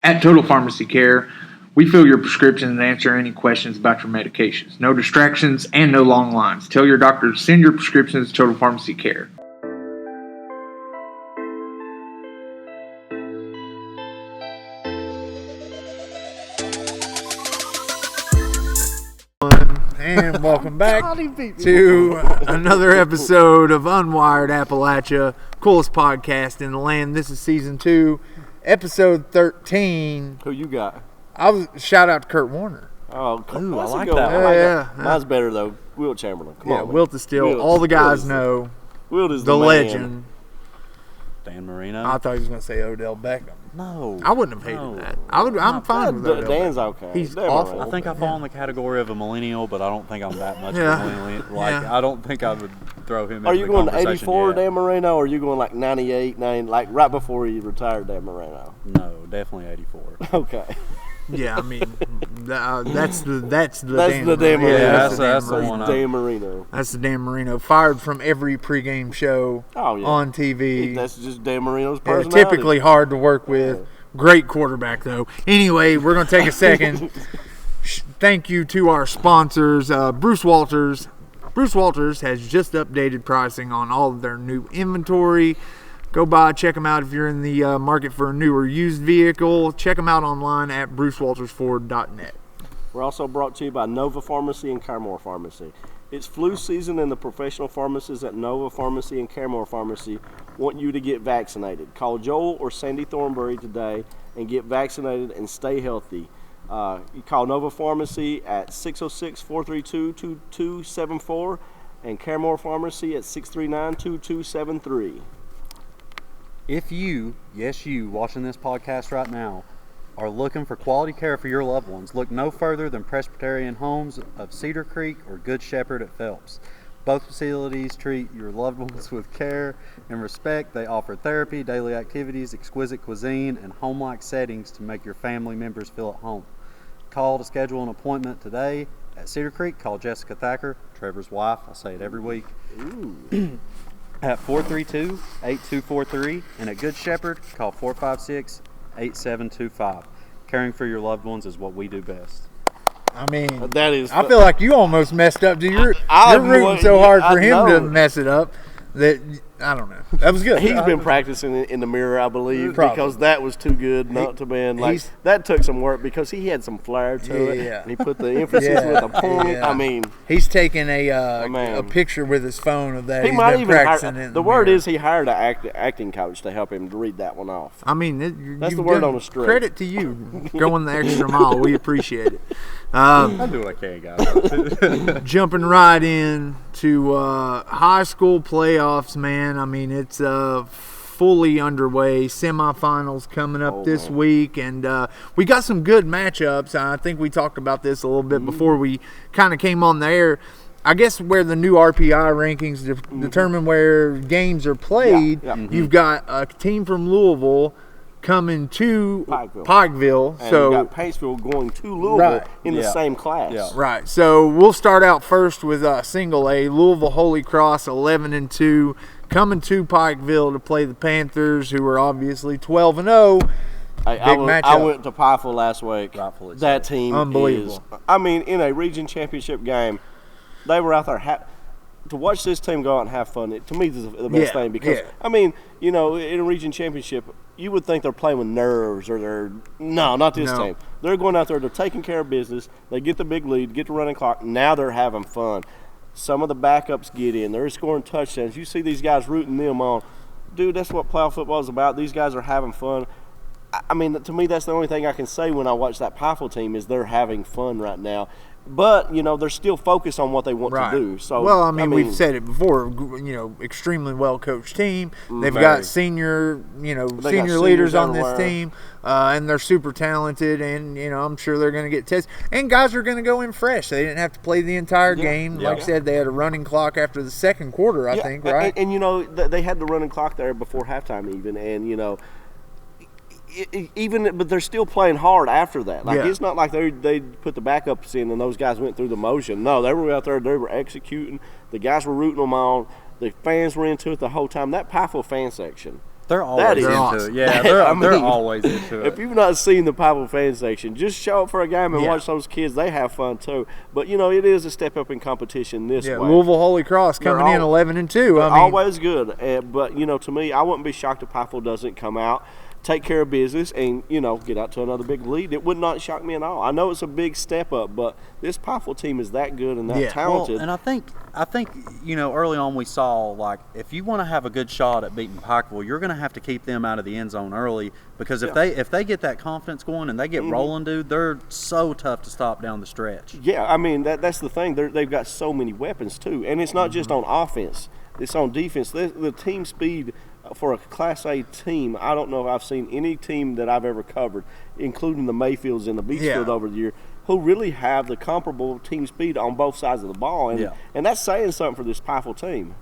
At Total Pharmacy Care, we fill your prescriptions and answer any questions about your medications. No distractions and no long lines. Tell your doctor to send your prescriptions to Total Pharmacy Care. And welcome back to another episode of Unwired Appalachia, coolest podcast in the land. This is season 2, episode 13. Who you got? Shout out to Kurt Warner. Oh, ooh, I like that. Yeah. Mine's better though. Wilt Chamberlain. Come on, Wilt is still. All the guys know. Wilt is the man. legend. Dan Marino. I thought he was going to say Odell Beckham. No, I wouldn't have hated that. I'm fine with Odell. Dan's Beckham. okay. He's Dan awful. Marino. I think I fall in the category of a millennial, but I don't think I'm that much Yeah. of a millennial. Yeah. I don't think I would throw him. Are into you the going to conversation 84 yet. Dan Marino, or are you going like 98, 90, like right before he retired Dan Marino? No, definitely 84. Okay. Yeah, I mean, that's the That's Dan the Dan Marino. Yeah, that's the Dan one. Marino. Dan Marino. That's the Dan Marino. Fired from every pregame show on TV. That's just Dan Marino's Yeah, personality. typically hard to work with. Great quarterback, though. Anyway, we're going to take a second. Thank you to our sponsors, Bruce Walters. Bruce Walters has just updated pricing on all of their new inventory. Go by, check them out if you're in the market for a new or used vehicle. Check them out online at brucewaltersford.net. We're also brought to you by Nova Pharmacy and Carmore Pharmacy. It's flu season, and the professional pharmacists at Nova Pharmacy and Carmore Pharmacy want you to get vaccinated. Call Joel or Sandy Thornbury today and get vaccinated and stay healthy. You call Nova Pharmacy at 606-432-2274 and Carmore Pharmacy at 639-2273. If you, yes you, watching this podcast right now, are looking for quality care for your loved ones, look no further than Presbyterian Homes of Cedar Creek or Good Shepherd at Phelps. Both facilities treat your loved ones with care and respect. They offer therapy, daily activities, exquisite cuisine, and home-like settings to make your family members feel at home. Call to schedule an appointment today at Cedar Creek. Call Jessica Thacker, Trevor's wife. I say it every week. At 432-8243, and at Good Shepherd, call 456-8725. Caring for your loved ones is what we do best. I mean, That is. I feel like you almost messed up. You're I'm rooting so hard for I him to know. mess it up that I don't know. That was good. He's been practicing in the mirror, I believe, Probably. because that was too good not to be. Like that took some work because he had some flair to it, Yeah. and he put the emphasis Yeah. with a point. Yeah. I mean, He's taking a Man. picture with his phone of that. he He's might been even practicing hire. it in The word mirror. is he hired an acting coach to help him to read that one off. I mean, That's you've the word done on the street. Credit to you, going the extra mile. We appreciate it. I do what I can, guys. Jumping right in to high school playoffs, man. I mean, it's fully underway. Semifinals coming up this week, and we got some good matchups. I think we talked about this a little bit before we kind of came on the air. I guess where the new RPI rankings determine where games are played, you've got a team from Louisville coming to Pikeville. And So you got Paintsville going to Louisville Right. in the same class. Yeah. right. So we'll start out first with single A. Louisville Holy Cross 11-2 coming to Pikeville to play the Panthers, who are obviously 12-0. I matchup. went to Pikeville last week. Rightfully so. That team Unbelievable. is. I mean, in a region championship game, they were out there. To watch this team go out and have fun, to me, is the best thing because, I mean, you know, in a region championship, you would think they're playing with nerves or not this team. They're going out there, they're taking care of business. They get the big lead, get the running clock. Now they're having fun. Some of the backups get in. They're scoring touchdowns. You see these guys rooting them on. Dude, that's what playoff football is about. These guys are having fun. I mean, to me, that's the only thing I can say when I watch that Pikeville team is they're having fun right now. But, you know, they're still focused on what they want to do. So, well, I mean, we've said it before, you know, extremely well-coached team. They've got senior leaders on this team, and they're super talented, and, you know, I'm sure they're going to get tested. And guys are going to go in fresh. They didn't have to play the entire game. Like I said, they had a running clock after the second quarter, I think, right? And, you know, they had the running clock there before halftime even, and, you know, but they're still playing hard after that. Like it's not like they put the backups in and those guys went through the motion. No, they were out there. They were executing. The guys were rooting them on. The fans were into it the whole time. That Pikeville fan section, They're always is into awesome. it. Yeah, they're always into it. If you've not seen the Pikeville fan section, just show up for a game and Yeah. watch those kids. They have fun too. But it is a step up in competition this Yeah, way. Louisville Holy Cross coming in 11-2. I mean, Always good. But to me, I wouldn't be shocked if Pikeville doesn't come out, take care of business, and get out to another big lead. It would not shock me at all. I know it's a big step up, but this Pikeville team is that good and that talented. Well, and I think early on we saw, like, if you want to have a good shot at beating Pikeville, you're going to have to keep them out of the end zone early, because if they get that confidence going and they get rolling, dude, they're so tough to stop down the stretch. Yeah, I mean that's the thing. They've got so many weapons too, and it's not just on offense; it's on defense. The team speed for a Class A team, I don't know if I've seen any team that I've ever covered, including the Mayfields and the Beachfield over the year, who really have the comparable team speed on both sides of the ball, and that's saying something for this Pikeville team.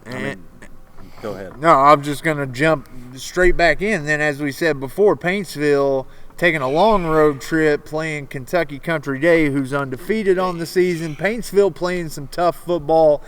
Go ahead. No, I'm just going to jump straight back in. Then, as we said before, Paintsville taking a long road trip, playing Kentucky Country Day, who's undefeated on the season. Paintsville playing some tough football.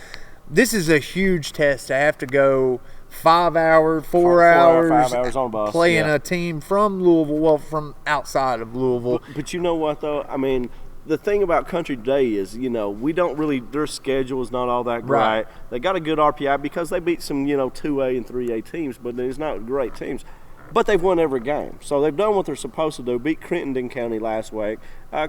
This is a huge test to have to go 5 hours, 4 hours, 5 hours on a bus, playing a team from Louisville, from outside of Louisville. But you know what, though? I mean, the thing about Country Day is, we don't really, their schedule is not all that great. Right. They got a good RPI because they beat some, 2A and 3A teams, but it's not great teams. But they've won every game. So they've done what they're supposed to do. Beat Crittenden County last week.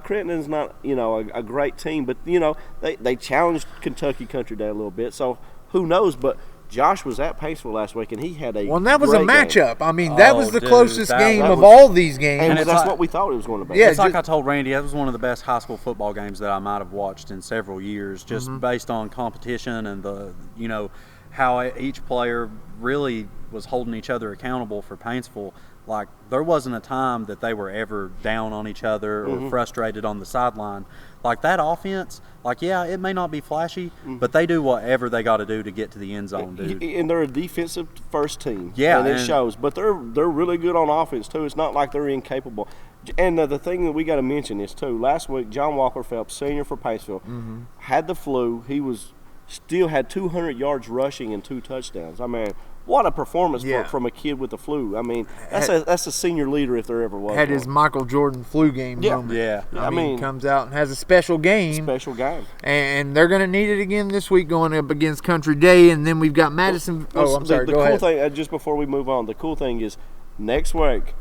Crittenden's not, a great team, but, they challenged Kentucky Country Day a little bit. So who knows? But Josh was at Paintsville last week, and he had a that was a great matchup. game. I mean, that was the closest game of was, all these games. And it's that's like, what we thought it was going to be. Yeah, it's like I told Randy, that was one of the best high school football games that I might have watched in several years, just based on competition and the, how each player really was holding each other accountable for Paintsville. Like, there wasn't a time that they were ever down on each other or frustrated on the sideline. Like, that offense, it may not be flashy, but they do whatever they got to do to get to the end zone, dude. And they're a defensive first team. Yeah, and it shows. But they're really good on offense, too. It's not like they're incapable. And the thing that we got to mention is, too, last week, John Walker Phelps, senior for Paintsville, had the flu. He still had 200 yards rushing and 2 touchdowns. I mean, what a performance from a kid with the flu. I mean, that's a senior leader if there ever was. Had his Michael Jordan flu game moment. Yeah. I mean, comes out and has a special game. And they're going to need it again this week going up against Country Day. And then we've got Madison. I'm sorry, the go cool ahead. thing, just before we move on, the cool thing is next week,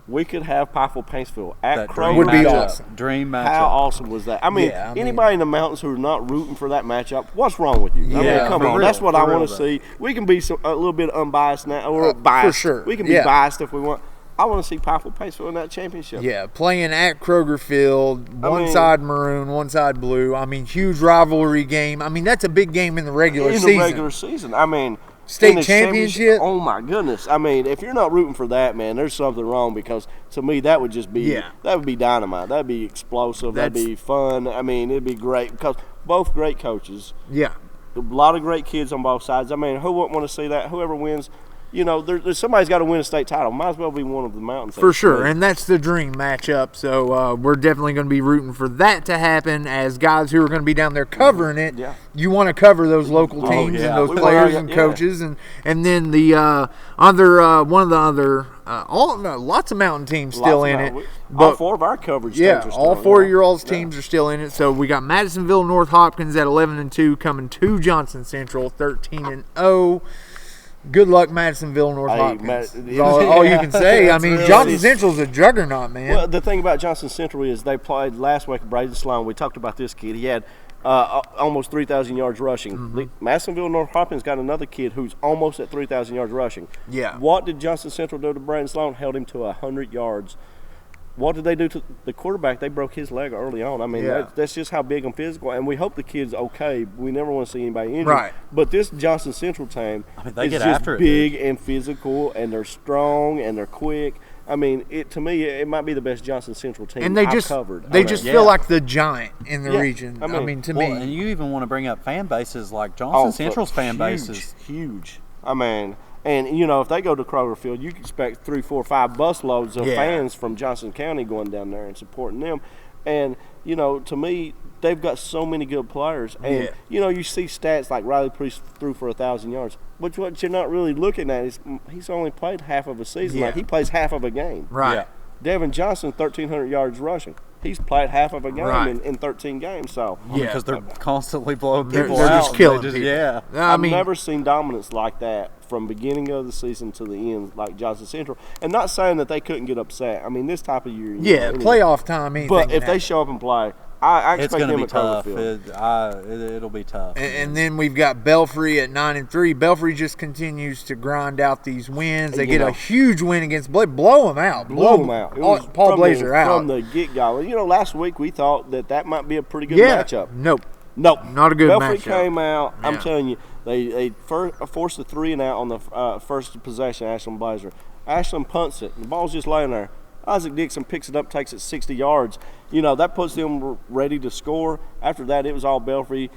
we could have Pikeville Paintsville at Kroger. Would be Field. awesome. Dream matchup. How awesome was that? I mean, anybody in the mountains who are not rooting for that matchup, what's wrong with you? I mean, come on. That's what I want to see. We can be a little bit unbiased now, or biased. For sure. We can be biased if we want. I want to see Pikeville Paintsville in that championship. Yeah, playing at Kroger Field, one side maroon, one side blue. I mean, huge rivalry game. I mean, that's a big game in the regular season. I mean, state championship. Oh my goodness! I mean, if you're not rooting for that, man, there's something wrong, because to me that would just be that would be dynamite. That'd be explosive. That'd be fun. I mean, it'd be great because both great coaches. Yeah, a lot of great kids on both sides. I mean, who wouldn't want to see that? Whoever wins. There's somebody's got to win a state title. Might as well be one of the mountains. For sure, and that's the dream matchup. So we're definitely going to be rooting for that to happen. As guys who are going to be down there covering it, you want to cover those local teams and those players and coaches, and then the lots of mountain teams still in it. But all 4 of our coverage teams are still all 4 of your all's teams are still in it. So we got Madisonville, North Hopkins at 11-2 coming to Johnson Central 13-0. Good luck, Madisonville, North Hopkins. All you can say. I mean, Johnson Central's a juggernaut, man. Well, the thing about Johnson Central is they played last week at Braden Sloan. We talked about this kid. He had almost 3,000 yards rushing. Madisonville, North Hopkins got another kid who's almost at 3,000 yards rushing. Yeah. What did Johnson Central do to Braden Sloan? Held him to 100 yards. What did they do to the quarterback? They broke his leg early on. I mean, that's just how big and physical. And we hope the kid's okay. We never want to see anybody injured. Right. But this Johnson Central team they is get just after it, big and physical, and they're strong and they're quick. I mean, to me, it might be the best Johnson Central team and they I've just covered. They just feel like the giant in the region. I mean, to me. And you even want to bring up fan bases like Johnson Central's fan base is huge. I mean. And, if they go to Kroger Field, you can expect 3, 4, 5 busloads of fans from Johnson County going down there and supporting them. And, to me, they've got so many good players. And, you see stats like Riley Priest threw for 1,000 yards. But what you're not really looking at is he's only played half of a season. Yeah. Like, he plays half of a game. Right. Yeah. Devin Johnson, 1,300 yards rushing. He's played half of a game Right. in 13 games. So Because they're constantly blowing people They're out. just killing They people. Yeah. I I've mean, never seen dominance like that from beginning of the season to the end, like Johnson Central. And not saying that they couldn't get upset. I mean, this type of year. playoff time. But if they show up and play, I It's expect going to them be at Kroger tough. Field. It'll be tough. And then we've got Belfry at 9-3. Belfry just continues to grind out these wins. They get a huge win against blow them out. Blow them out. It was Paul from Blazer out from the get-go. Last week we thought that might be a pretty good Yeah. matchup. Nope. Nope. Not a good Belfry matchup. came out. I'm Yeah. telling you, they forced a 3-and-out on the first possession, Ashland Blazer. Ashland punts it. The ball's just laying there. Isaac Dixon picks it up, takes it 60 yards. That puts them ready to score. After that, it was all Belfry.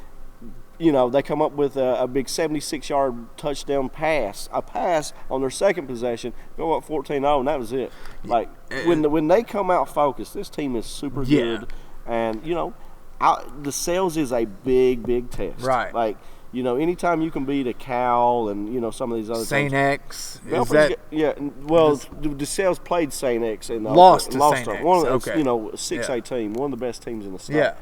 They come up with a big 76-yard touchdown pass. A pass on their second possession, go up 14-0, and that was it. Like, when they come out focused, this team is super good. And, the sales is a big, big test. Right. Like, anytime you can beat a Cal and, some of these other St. teams. X. Is Belfry's that DeSales played St. X and Lost to St. X. One of Okay. a 6A team, one of the best teams in the state. Yeah.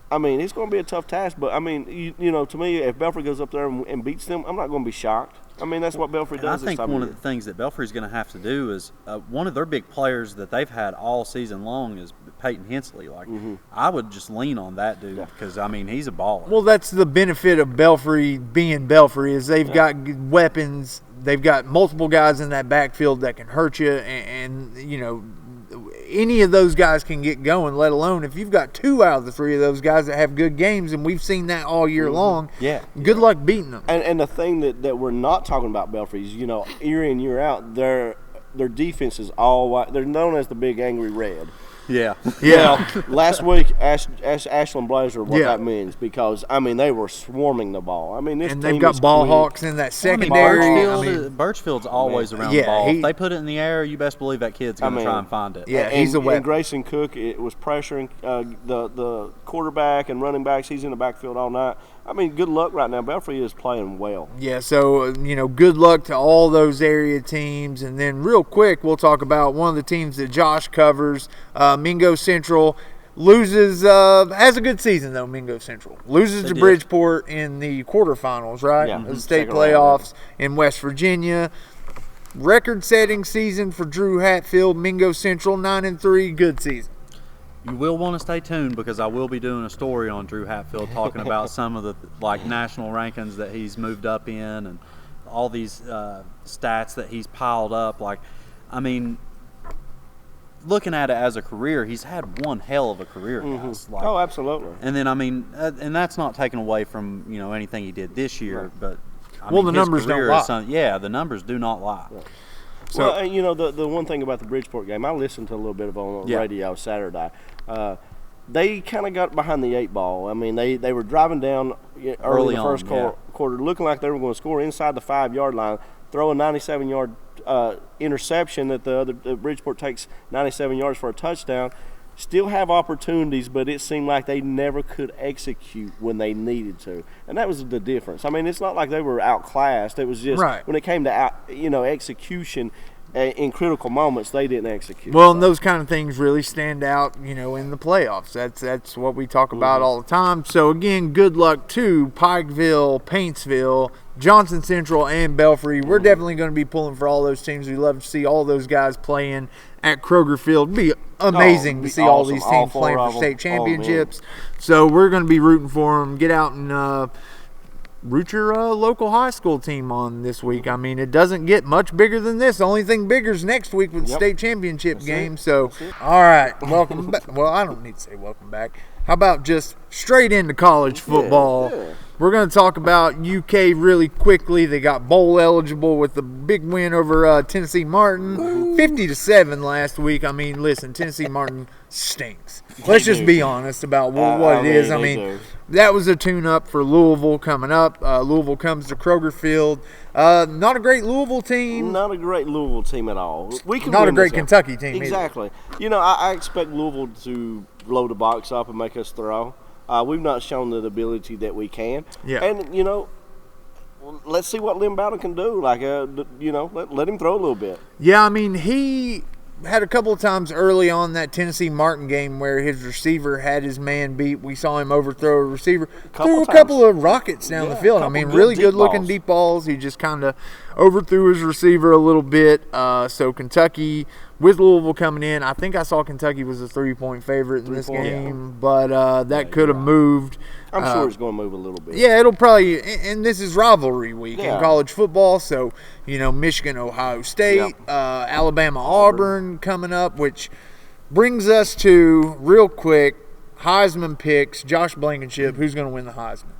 I mean, it's going to be a tough task, but I mean, to me, if Belfry goes up there and beats them, I'm not going to be shocked. I mean, that's what Belfry does. I think one of the things that Belfry's going to have to do is one of their big players that they've had all season long is Peyton Hensley. Like, I would just lean on that dude because, I mean, he's a baller. Well, that's the benefit of Belfry being Belfry is they've got weapons. They've got multiple guys in that backfield that can hurt you, and any of those guys can get going, let alone if you've got 2 out of the 3 of those guys that have good games, and we've seen that all year long. Yeah. Good luck beating them. And the thing that we're not talking about Belfry is, year in, year out, their defense is all white. They're known as the Big Angry Red. Yeah. Last week, Ashland Blazer, what that means, because, I mean, they were swarming the ball. I mean, this And team they've got is ball quick. hawks in that secondary. Birchfield's always around the ball. If they put it in the air, you best believe that kid's going to try and find it. Yeah, he's a weapon. And Grayson Cook, it was pressuring the quarterback and running backs. He's in the backfield all night. I mean, good luck right now. Belfry is playing well. Yeah, so, good luck to all those area teams. And then real quick, we'll talk about one of the teams that Josh covers, Mingo Central. Loses, has a good season, though, Mingo Central. Loses to Bridgeport in the quarterfinals, right? Yeah. The state playoffs in West Virginia. Record-setting season for Drew Hatfield, Mingo Central, 9-3, good season. You will want to stay tuned because I will be doing a story on Drew Hatfield talking about some of the national rankings that he's moved up in and all these stats that he's piled up. Looking at it as a career, he's had one hell of a career, guys. Oh, absolutely. And then, and that's not taken away from anything he did this year, but the numbers don't lie. The numbers do not lie. Yeah. So, the one thing about the Bridgeport game, I listened to a little bit of on the radio Saturday. They kind of got behind the 8 ball. I mean, they were driving down early in the first quarter, looking like they were going to score inside the 5-yard line, throw a 97-yard interception that the Bridgeport takes 97 yards for a touchdown. Still have opportunities, but it seemed like they never could execute when they needed to, and that was the difference. I mean, it's not like they were outclassed. It was just when it came to execution in critical moments, they didn't execute. Well, and those kind of things really stand out, in the playoffs. That's what we talk about all the time. So again, good luck to Pikeville, Paintsville, Johnson Central, and Belfry. We're definitely going to be pulling for all those teams. We love to see all those guys playing at Kroger Field. It'd be amazing to see all these teams playing for state championships. So we're going to be rooting for them. Get out and root your local high school team on this week. I mean, it doesn't get much bigger than this. The only thing bigger is next week with the state championship game. So, all right, welcome back. Well, I don't need to say welcome back. How about just straight into college football? Yeah. We're going to talk about UK really quickly. They got bowl eligible with the big win over Tennessee Martin, 50-7 last week. I mean, listen, Tennessee Martin stinks. Let's just be honest about what it is. I mean, that was a tune-up for Louisville coming up. Louisville comes to Kroger Field. Not a great Louisville team. Not a great Louisville team at all. Not a great Kentucky team. Exactly. Either. I expect Louisville to load the box up and make us throw. We've not shown the ability that we can. Yeah. And, let's see what Lynn Bowden can do. Like, let him throw a little bit. Yeah, I mean, he had a couple of times early on that Tennessee Martin game where his receiver had his man beat. We saw him overthrow a receiver. Threw a couple of rockets down the field. I mean, really good-looking deep balls. He just kind of overthrew his receiver a little bit. So Kentucky, with Louisville coming in, I think I saw Kentucky was a 3-point favorite in this game, but that could have moved. I'm sure it's going to move a little bit. Yeah, it'll probably, and this is rivalry week in college football, so, Michigan, Ohio State, Alabama, Auburn coming up, which brings us to, real quick, Heisman picks, Josh Blankenship, who's going to win the Heisman?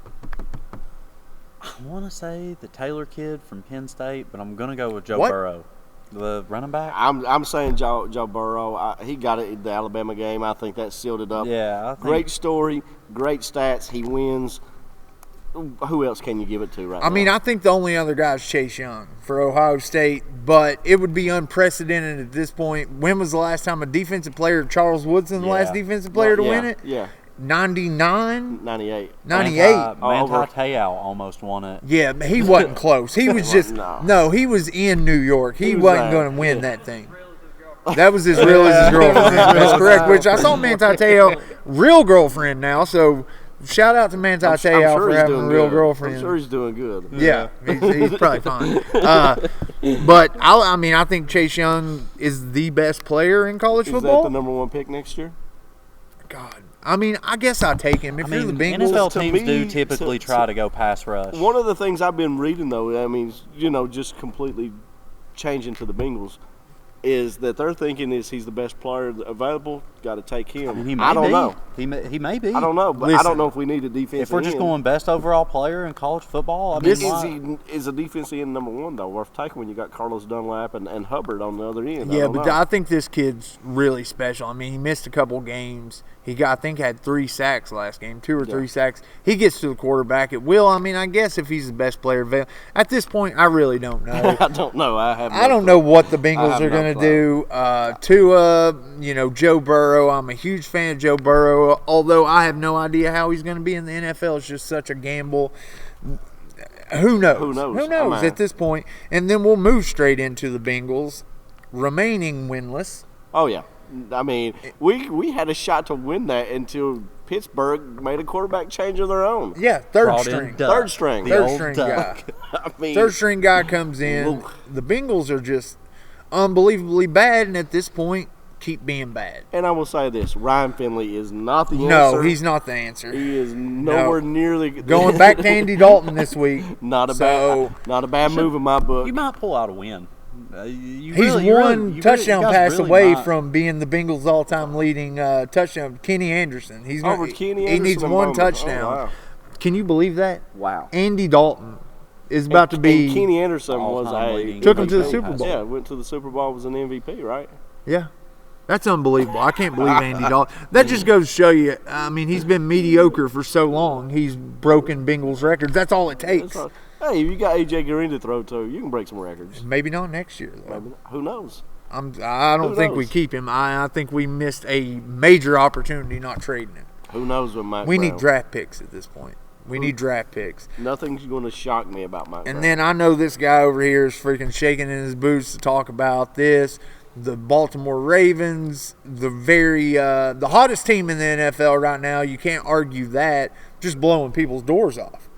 I want to say the Taylor kid from Penn State, but I'm going to go with Joe Burrow. The running back? I'm saying Joe Burrow. He got it in the Alabama game. I think that sealed it up. Yeah. Great story, great stats. He wins. Who else can you give it to right now? I mean, I think the only other guy is Chase Young for Ohio State, but it would be unprecedented at this point. When was the last time a defensive player, Charles Woodson, the last defensive player to win it? Yeah. 99? 98. Manti Te'o almost won it. Yeah, he wasn't close. He was just no, he was in New York. He wasn't going to win that thing. That was as real as his girlfriend. That's correct. Which I saw Manti Te'o, real girlfriend now. So shout out to Manti Te'o for having a real girlfriend. I'm sure he's doing good. Yeah, he's probably fine. But I think Chase Young is the best player in college football. Is that the number 1 pick next year? God. I mean, I guess I'll take him. If you're the Bengals, NFL teams do typically try to go pass rush. One of the things I've been reading, though, I mean, just completely changing to the Bengals, is that they're thinking he's the best player available. Got to take him. I don't know. He may be. I don't know, but I don't know if we need a defensive end. If we're just going best overall player in college football, is a defensive end number 1 though worth taking when you got Carlos Dunlap and Hubbard on the other end? Yeah, but I think this kid's really special. I mean, he missed a couple games. He had 3 sacks last game, 2 or 3 sacks. He gets to the quarterback at will. I mean, I guess if he's the best player available. At this point, I really don't know. I don't know. I don't know what the Bengals are going to do. Tua, Joe Burrow. I'm a huge fan of Joe Burrow, although I have no idea how he's going to be in the NFL. It's just such a gamble. Who knows? Who knows at this point? And then we'll move straight into the Bengals, remaining winless. Oh, yeah. I mean, we had a shot to win that until Pittsburgh made a quarterback change of their own. Yeah, third string guy. I mean, third string guy comes in. The Bengals are just unbelievably bad, and at this point, keep being bad. And I will say this: Ryan Finley is not the answer. No, he's not the answer. He is nowhere near the going back to Andy Dalton this week. Not a bad move in my book. You might pull out a win. He's one touchdown pass away from being the Bengals' all-time leading touchdown. Kenny Anderson. He needs one touchdown. Oh, wow. Can you believe that? Wow. Andy Dalton is about to be. And Kenny Anderson took him to the Super Bowl. Yeah, went to the Super Bowl, was an MVP, right? Yeah. That's unbelievable. I can't believe Andy Dalton. That just goes to show you, I mean, he's been mediocre for so long. He's broken Bengals records. That's all it takes. Hey, if you got A.J. Green to throw to, you can break some records. Maybe not next year, though. Maybe, who knows? I don't think we keep him. I think we missed a major opportunity not trading him. Who knows with Mike We Brown. need draft picks at this point. We need draft picks. Nothing's going to shock me about Mike Brown. And then I know this guy over here is freaking shaking in his boots to talk about this. The Baltimore Ravens, the hottest team in the NFL right now. You can't argue that. Just blowing people's doors off.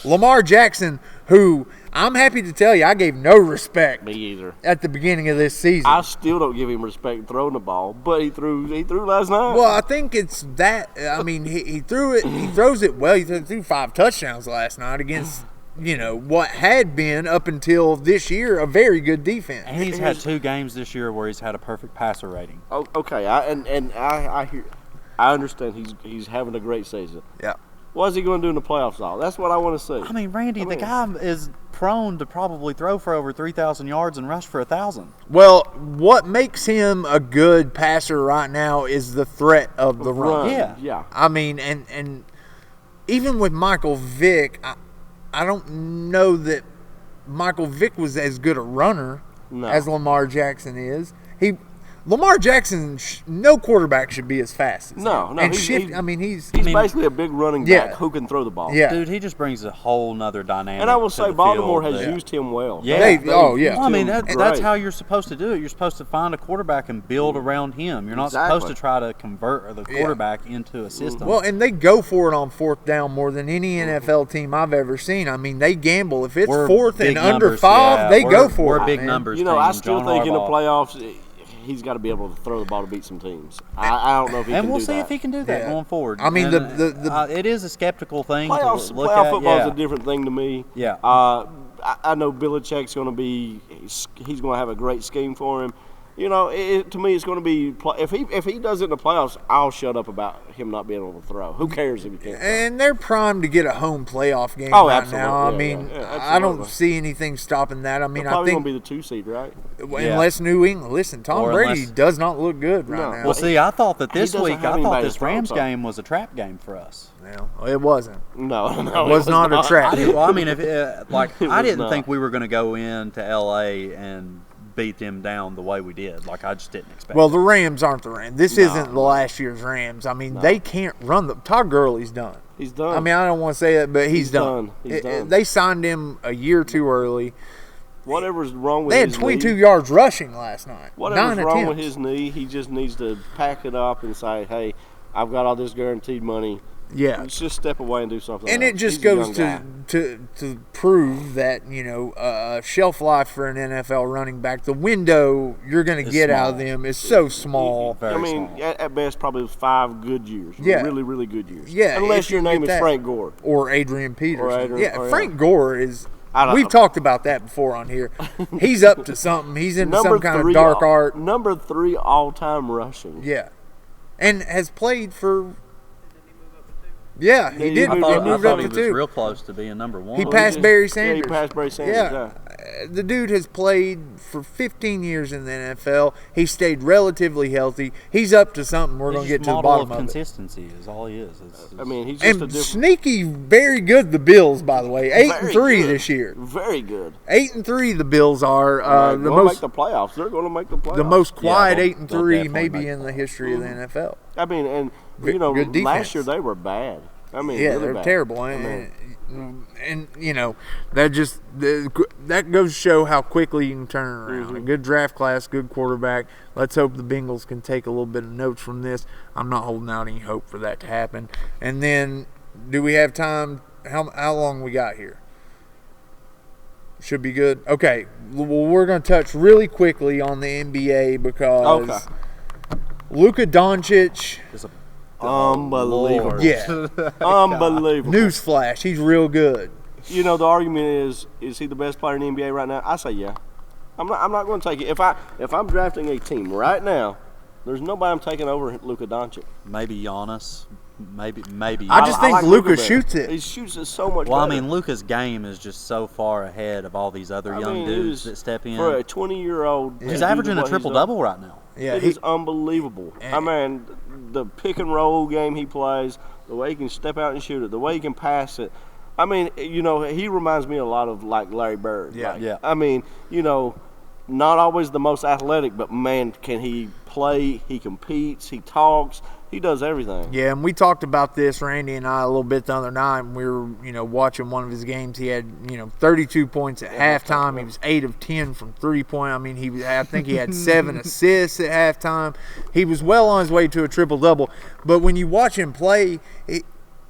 Lamar Jackson, who I'm happy to tell you, I gave no respect. Me either. At the beginning of this season. I still don't give him respect throwing the ball, but he threw last night. Well, I think it's that. I mean, he threw it. He throws it well. He threw 5 touchdowns last night against, what had been up until this year a very good defense. And he's had 2 games this year where he's had a perfect passer rating. Oh, okay, I understand he's having a great season. Yeah. What's he going to do in the playoffs, all? That's what I want to see. I mean, Randy, the guy is prone to probably throw for over 3,000 yards and rush for 1,000. Well, what makes him a good passer right now is the threat of the run. Yeah. I mean, and even with Michael Vick, I don't know that Michael Vick was as good a runner as Lamar Jackson is. Lamar Jackson, no quarterback should be as fast as No, him. no, And he's he's basically a big running back who can throw the ball. Yeah. Dude, he just brings a whole nother dynamic. And I will to say the Baltimore field has that- used him well. Yeah. They've Well, used I mean, him that's great. how you're supposed to do it. You're supposed to find a quarterback and build around him. You're not supposed to try to convert the quarterback into a system. Well, and they go for it on fourth down more than any NFL team I've ever seen. I mean, they gamble. If it's We're fourth big and under numbers, 5, yeah. they go We're for it. big man. numbers. You know, I team, still John think in the Harbaugh. playoffs, he's got to be able to throw the ball to beat some teams. I don't know if he can And we'll do see that. if he can do that Yeah. going forward. I mean, And, it is a skeptical thing Playoffs, to look playoff at. football is Yeah. a different thing to me. Yeah. I know Belichick's going to be. He's going to have a great scheme for him. You know, to me, it's going to be if he does it in the playoffs, I'll shut up about him not being able to throw. Who cares if he can't? Throw? And they're primed to get a home playoff game Oh, right absolutely. now. I Yeah, mean, yeah, I don't absolutely. see anything stopping that. I mean, They're I probably think going to be the 2 seed, right? unless New England. Listen, Tom Or Brady unless- does not look good right No. now. Well, see, I thought that this doesn't week, have I anybody thought to this throw Rams to. game was a trap game for us. Well, it wasn't. No, It was not a trap. Well, I mean, if like It I was didn't not. think we were going to go into LA and beat them down the way we did. Like I just didn't expect. Well, it. the Rams aren't the Rams. This No. isn't the last year's Rams. I mean, they can't run the. Todd Gurley's done. He's done. I mean, I don't want to say that, but he's done. He's done. They signed him a year too early. Whatever's wrong with They had his 22 knee, yards rushing last night. whatever's 9 wrong attempts. with his knee, he just needs to pack it up and say, "Hey, I've got all this guaranteed money. Yeah. Let's just step away and do something." And else." it just He's a goes young guy. to prove that, shelf life for an NFL running back, the window you're going to It's get out of small. them is so small. Very I mean, small. at best, probably 5 good years. Yeah. Really, really good years. Yeah, Unless if your you name get is that. Frank Gore. Or Adrian Peterson. Adrian- yeah, Frank Gore is. I don't We've know. talked about that before on here. He's up to something. He's into some kind of dark art. Number 3 all-time rushing. Yeah. And has played for. Yeah, he Yeah, did. I He thought- moved I up thought he to was 2. real close to being number 1. He passed Barry Sanders. Yeah, he passed Barry Sanders. Yeah. Yeah. The dude has played for 15 years in the NFL. He stayed relatively healthy. He's up to something. We're going to get to the model bottom of of it. consistency is all he is. I mean, he's just a And different. sneaky, very good. The Bills, by the way, 8-3 Very good. this year. Very good. 8-3. The Bills are They're the gonna most make the playoffs. They're going to make the playoffs. the most quiet they'll 8-3 definitely maybe make in the history of the NFL. I mean, and Good defense. last year they were bad. I mean, Yeah, really they're bad. terrible, I mean, and that goes to show how quickly you can turn around. Mm-hmm. A good draft class, good quarterback. Let's hope the Bengals can take a little bit of notes from this. I'm not holding out any hope for that to happen. And then, do we have time? How long we got here? Should be good. Okay, well, we're going to touch really quickly on the NBA because Okay. Luka Doncic. unbelievable. Lord. Yeah, Unbelievable. newsflash, he's real good. You know, the argument is he the best player in the NBA right now? I say yeah. I'm not going to take it. If I'm drafting a team right now, there's nobody I'm taking over Luka Doncic. Maybe Giannis. Maybe. I just think like Luka better. shoots it. He shoots it so much Well, I better. mean, Luka's game is just so far ahead of all these other young dudes that step in. For a 20-year-old, He's averaging a triple-double right now. Yeah, It is unbelievable. I mean, the pick and roll game he plays, the way he can step out and shoot it, the way he can pass it. I mean, he reminds me a lot of like Larry Bird. Yeah. Like, Yeah. I mean, not always the most athletic, but man, can he play? He competes. He talks. He does everything. Yeah, and we talked about this, Randy and I, a little bit the other night. And we were, watching one of his games. He had, 32 points at halftime. He was 8 of 10 from 3-point. I mean, I think he had 7 assists at halftime. He was well on his way to a triple-double. But when you watch him play,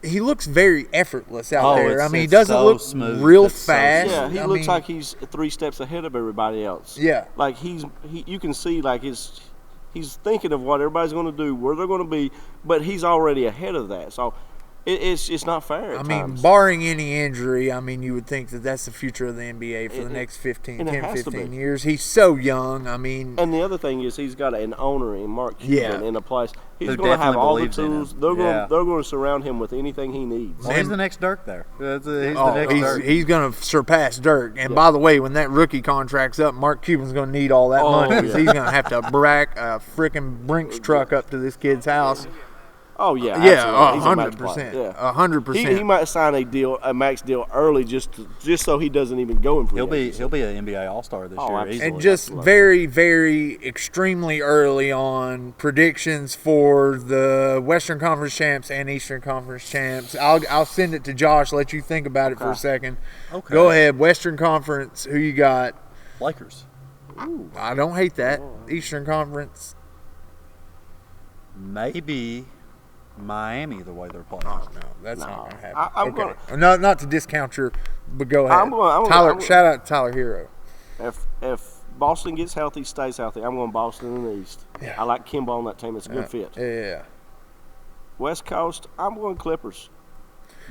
he looks very effortless out there. I mean, he doesn't so look smooth. real It's so fast. Yeah, he I looks mean, like he's 3 steps ahead of everybody else. Yeah. Like you can see like he's thinking of what everybody's going to do, where they're going to be, but he's already ahead of that. So it's not fair. I mean, barring any injury, I mean, you would think that that's the future of the NBA for the next 15 and it has to 15 be. years. He's so young. I mean, and the other thing is he's got an owner in Mark Cuban in a place. He's Who going to have definitely all the believes in him. tools. They're Yeah. going to surround him with anything he needs. Well, he's the next Dirk there. He's the next Dirk. he's going to surpass Dirk. And by the way, when that rookie contract's up, Mark Cuban's going to need all that money because he's going to have to brack a freaking Brinks truck up to this kid's house. Oh yeah, Yeah, absolutely. He's a max 100%. player. 100%. He might sign a max deal early just so he doesn't even go in free agency. He'll be an NBA All-Star this year. absolutely. Easily. And just very, very extremely early on predictions for the Western Conference champs and Eastern Conference champs. I'll send it to Josh. Let you think about it for a second. Okay. Go ahead. Western Conference. Who you got? Lakers. Ooh. I don't hate that. Eastern Conference. Maybe Miami the way they're playing. Oh no, that's not gonna happen. I'm okay. Not to discount your, but go ahead. Tyler, shout out to Tyler Hero. If Boston gets healthy, stays healthy, I'm going Boston in the East. Yeah. I like Kimba on that team. It's a good fit. Yeah. West Coast, I'm going Clippers.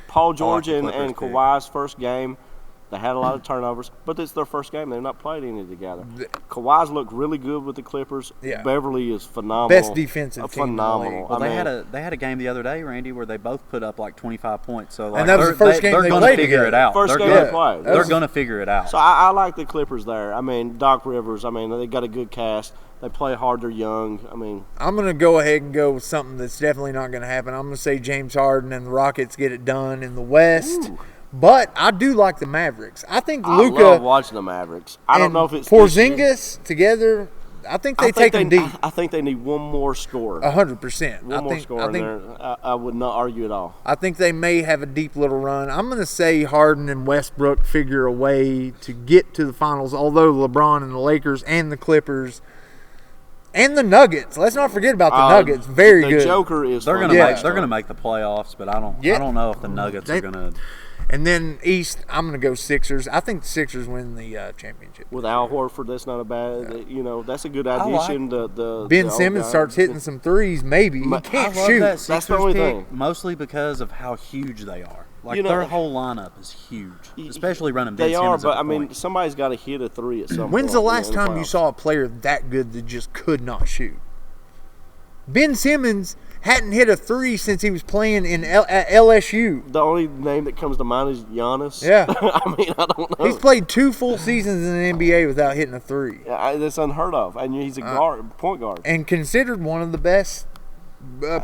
Paul George the and Clippers pick. Kawhi's first game, they had a lot of turnovers, but it's their first game. They've not played any together. Kawhi's looked really good with the Clippers. Yeah. Beverly is phenomenal. Best defensive team in the phenomenal. league. Well, I mean, they had a game the other day, Randy, where they both put up like 25 points. So like, And that was the first game they're they going to played figure together. it out. First they're game gonna, they played. They're going to figure it out. So I like the Clippers there. I mean, Doc Rivers, they got a good cast. They play hard. They're young. I'm going to go ahead and go with something that's definitely not going to happen. I'm going to say James Harden and the Rockets get it done in the West. Ooh. But I do like the Mavericks. I think I love Luka watching the Mavericks. I don't know if it's Porzingis together. I think they take them deep. I think they need one more scorer. 100%. One more scorer in there. I would not argue at all. I think they may have a deep little run. I'm going to say Harden and Westbrook figure a way to get to the finals, although LeBron and the Lakers and the Clippers and the Nuggets. Let's not forget about the Nuggets. Very the good. The Joker is They're fun. going to make the playoffs, but I don't know if the Nuggets are going to. And then East, I'm going to go Sixers. I think the Sixers win the championship. With Al Horford, that's not a bad. That's a good addition. Ben Simmons starts hitting some threes. Maybe he can't shoot. That That's the only pick thing. Mostly because of how huge they are. Like know, their whole lineup is huge, especially running Ben They Simmons. are, at but the point. somebody's got to hit a three at some point. When's the last in time you playoffs. saw a player that good that just could not shoot? Ben Simmons hadn't hit a three since he was playing at LSU. The only name that comes to mind is Giannis. Yeah. I don't know. He's played 2 full seasons in the NBA without hitting a three. That's unheard of, and he's a point guard. And considered one of the best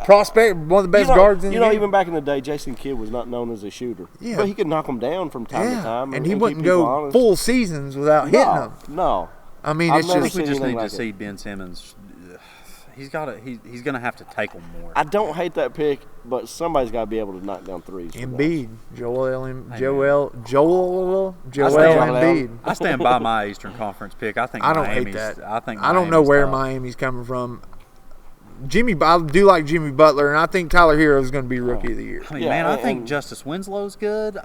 prospect, one of the best guards in the game. Even back in the day, Jason Kidd was not known as a shooter. Yeah. But he could knock them down from time to time. And he keep wouldn't people go honest. full seasons without hitting them. No. I mean, I've it's never just we just anything need to like see Ben Simmons. He's going to have to take them more. I don't hate that pick, but somebody's got to be able to knock down threes. Embiid, Joel stand- Embiid. I stand by my Eastern Conference pick. I think I don't Miami's, hate that. I think I don't know Miami's where top. Miami's coming from. I do like Jimmy Butler, and I think Tyler Hero is going to be Rookie of the Year. I mean, Yeah, man, I think and- Justice Winslow's good.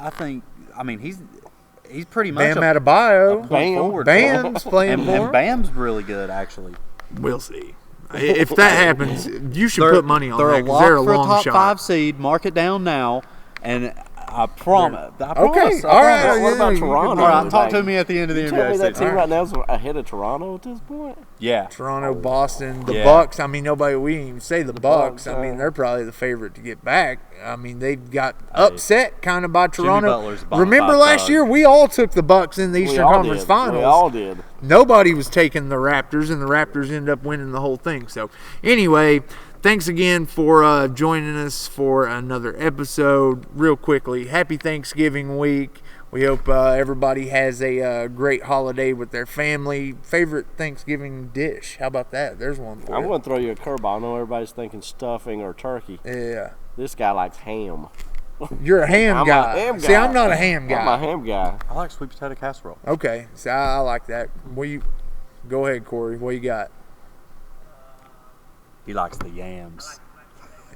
He's pretty much Bam a Adebayo, Bam. forward. Bam's playing and for him. Bam's really good, actually. We'll see. If that happens, you should put money on they're that a because lock they're a for long a top shot. 5 seed. Mark it down now, and I promise. Okay, all right. What about you can Toronto? All do right, it. talk to me at the end of the Tell me NBA that season. team right now is ahead of Toronto at this point? Yeah. Toronto, Boston, the Yeah. Bucks. I mean, we didn't even say the Bucks. Bucks, I mean, they're probably the favorite to get back. I mean, they got upset kind of by Toronto. Butler's a bona Remember fide last thug. year, we all took the Bucks in the We Eastern all Conference did. Finals. We all did. Nobody was taking the Raptors, and the Raptors ended up winning the whole thing. So, anyway, thanks again for joining us for another episode. Real quickly, happy Thanksgiving week. We hope everybody has a great holiday with their family. Favorite Thanksgiving dish? How about that? There's one for I'm you. going to throw you a curveball. I know everybody's thinking stuffing or turkey. Yeah. This guy likes ham. You're a ham I'm guy. a ham guy. See, I'm not a ham guy. I'm a ham guy. I like sweet potato casserole. Okay. So I like that. Go ahead, Corey. What you got? He likes the yams.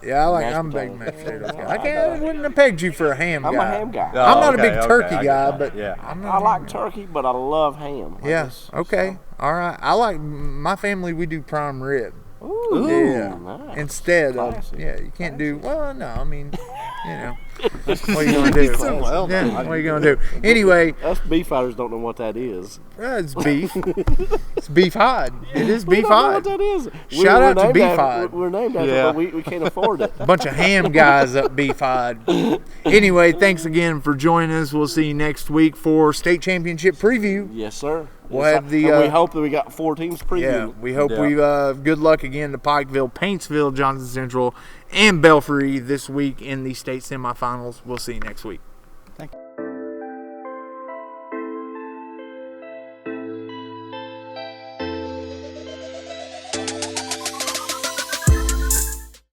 Yeah, Mashed I'm a big potatoes. mashed potatoes guy. I wouldn't have pegged you for a ham guy. I'm a ham guy. I'm not a Okay, big okay, turkey I get guy, that. but Yeah. I'm not I a like ham guy. turkey, but I love ham. Yeah. Okay. All right. I like my family. We do prime rib. Ooh, Yeah. nice. Instead of Classy. you can't do. Well, no. I mean, what are you gonna do? Well, Yeah, what are you gonna do? Anyway, Us beef fighters don't know what that is. it's beef. It's beef hide. It is We beef don't know hide. what that is. Shout out to named Beef after- Hide. We're named after Yeah. it, but we can't afford it. A bunch of ham guys up beef hide. Anyway, thanks again for joining us. We'll see you next week for state championship preview. Yes, sir. We'll Yes, have the, and we uh, hope that we got 4 teams previewing. Yeah, we hope Yeah. we good luck again to Pikeville, Paintsville, Johnson Central, and Belfry this week in the state semifinals. We'll see you next week. Thank you.